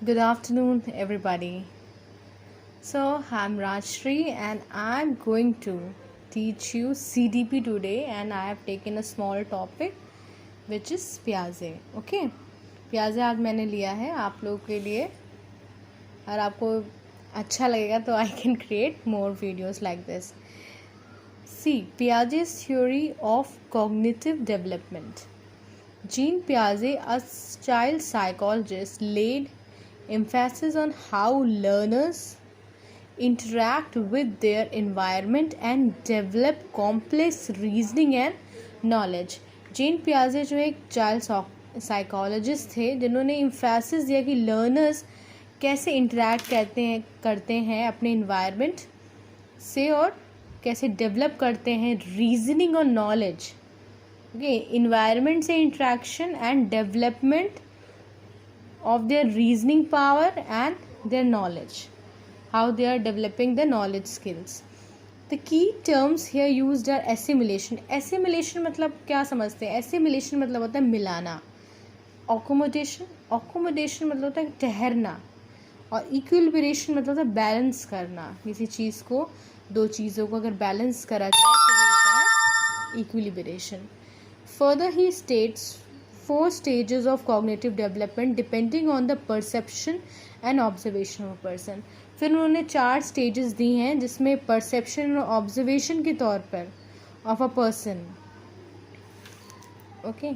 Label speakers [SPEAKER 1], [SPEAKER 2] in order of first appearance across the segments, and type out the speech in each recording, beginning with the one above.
[SPEAKER 1] Good afternoon, everybody. So, I'm Rajshri and I'm going to teach you CDP today, and I have taken a small topic which is प्याजे. Okay? प्याजे आज मैंने लिया है आप लोगों के लिए, और आपको अच्छा लगेगा तो I can create more videos like this. See, Piaget's theory of cognitive development. Jean Piaget, a child psychologist, laid emphasis on how learners interact with their environment and develop complex reasoning and knowledge. जेन पियाजे जो एक child psychologist थे, जिन्होंने emphasis दिया कि learners कैसे interact करते हैं अपने इन्वायरमेंट से और कैसे डेवलप करते हैं रीजनिंग और नॉलेज. ओके, इन्वायरमेंट से interaction and development of their reasoning power and their knowledge, how they are developing their knowledge skills. The key terms here used are assimilation. Assimilation मतलब क्या समझते हैं? Assimilation मतलब होता है मिलाना. Accommodation मतलब होता है ठहरना, और equilibration मतलब होता है बैलेंस करना. किसी चीज़ को, दो चीज़ों को अगर बैलेंस करा जाए तो ये होता है equilibration. Further, he states 4 stages of cognitive development depending on the perception and observation of a person. फिर उन्होंने 4 stages दी हैं जिसमें perception और observation के तौर पर of a person. Okay.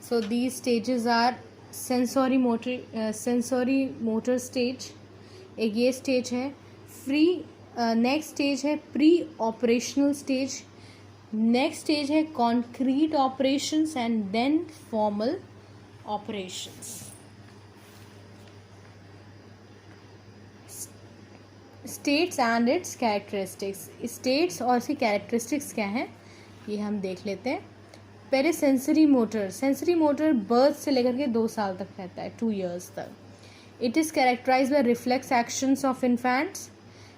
[SPEAKER 1] So these stages are sensory motor stage. एक ये stage है. Next stage है pre-operational stage. नेक्स्ट स्टेज है concrete operations and then formal operations. States and its characteristics. States और इसकी कैरेक्टरिस्टिक्स क्या हैं ये हम देख लेते हैं. पहले सेंसरी मोटर बर्थ से लेकर के 2 साल तक रहता है, 2 years तक. It is characterised by reflex actions of infants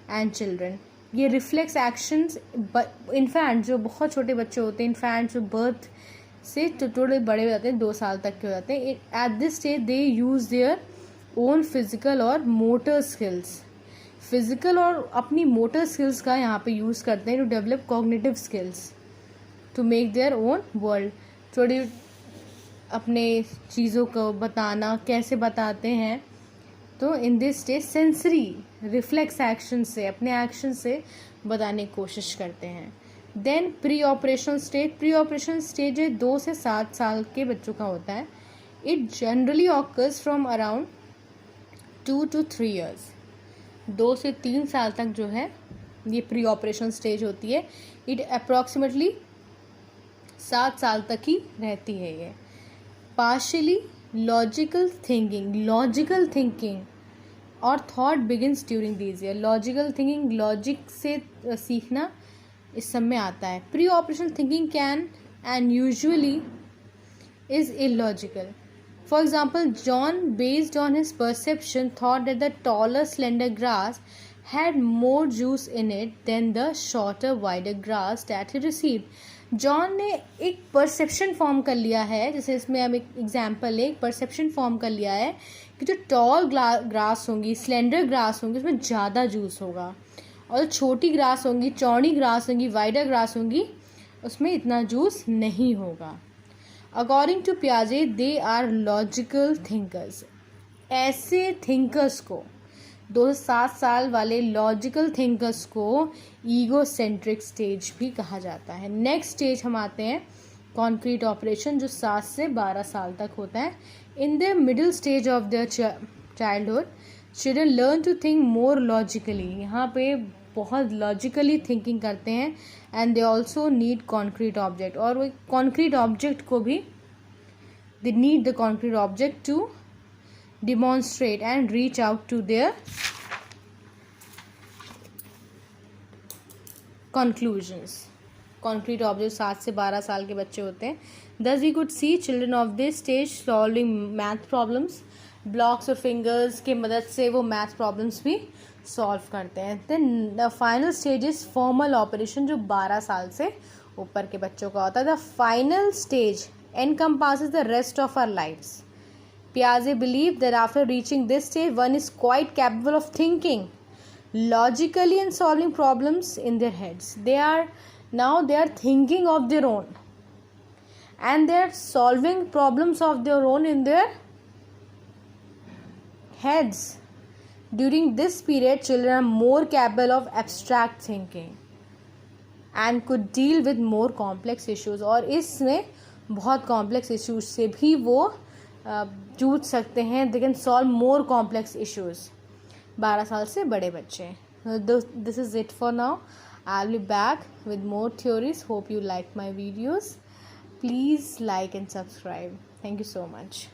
[SPEAKER 1] and children. ये रिफ्लेक्स एक्शंस इन्फेंट जो बहुत छोटे बच्चे होते हैं, इन्फेंट जो बर्थ से थोड़े बड़े हो जाते हैं, 2 साल तक के हो जाते हैं, at this stage they use their own physical और मोटर स्किल्स. फिजिकल और अपनी मोटर स्किल्स का यहाँ पे यूज़ करते हैं to develop cognitive skills to make their own world. थोड़ी अपने चीज़ों को बताना कैसे बताते हैं, तो in this stage sensory reflex action से, अपने एक्शन से बताने की कोशिश करते हैं. देन प्री ऑपरेशनल स्टेज है 2 से 7 साल के बच्चों का होता है. It generally occurs from around 2 to 3 years. 2 से 3 साल तक जो है ये प्री ऑपरेशनल स्टेज होती है. इट अप्रॉक्सीमेटली 7 साल तक ही रहती है ये. पार्शियली लॉजिकल थिंकिंग और thought begins during these year. Logical thinking, logic से सीखना इस सब में आता है. Pre operational thinking can and usually is illogical. For example, John based on his perception thought that the taller slender grass had more juice in it than the shorter wider grass that he received. John ने एक perception form कर लिया है, जैसे इसमें हम एक example एक परसेप्शन फॉर्म कर लिया है कि जो टॉल ग्रास होंगी, स्लेंडर ग्रास होंगी, उसमें ज़्यादा जूस होगा, और जो छोटी ग्रास होंगी, चौड़ी ग्रास होंगी, वाइडर ग्रास होंगी, उसमें इतना जूस नहीं होगा. अकॉर्डिंग टू पियाजे दे आर लॉजिकल थिंकर्स. ऐसे थिंकर्स को, 2 से 7 साल वाले लॉजिकल थिंकर्स को ईगोसेंट्रिक स्टेज भी कहा जाता है. नेक्स्ट स्टेज हम आते हैं कॉन्क्रीट ऑपरेशन, जो 7 से 12 साल तक होता है. In the middle stage of their childhood children learn to think more logically. यहाँ पे बहुत लॉजिकली थिंकिंग करते हैं. And they also need concrete object, और वो कॉन्क्रीट ऑब्जेक्ट को भी they need the concrete object to demonstrate and reach out to their conclusions. Concrete objects 7 से 12 साल के बच्चे होते हैं. Thus we could see children of this stage solving math problems. Blocks और fingers के मदद से वो math problems भी solve करते हैं. Then the final stage is formal operation, जो 12 साल से ऊपर के बच्चों का होता है. The final stage encompasses the rest of our lives. Piaget believed that after reaching this stage, one is quite capable of thinking logically and solving problems in their heads. They are thinking of their own, and they are solving problems of their own in their heads. During this period, children are more capable of abstract thinking and could deal with more complex issues. और इसमें बहुत complex issues से भी वो जूझ सकते हैं. They can solve more complex issues. 12 साल से बड़े बच्चे. This is it for now. I'll be back with more theories. Hope you like my videos. Please like and subscribe. Thank you so much.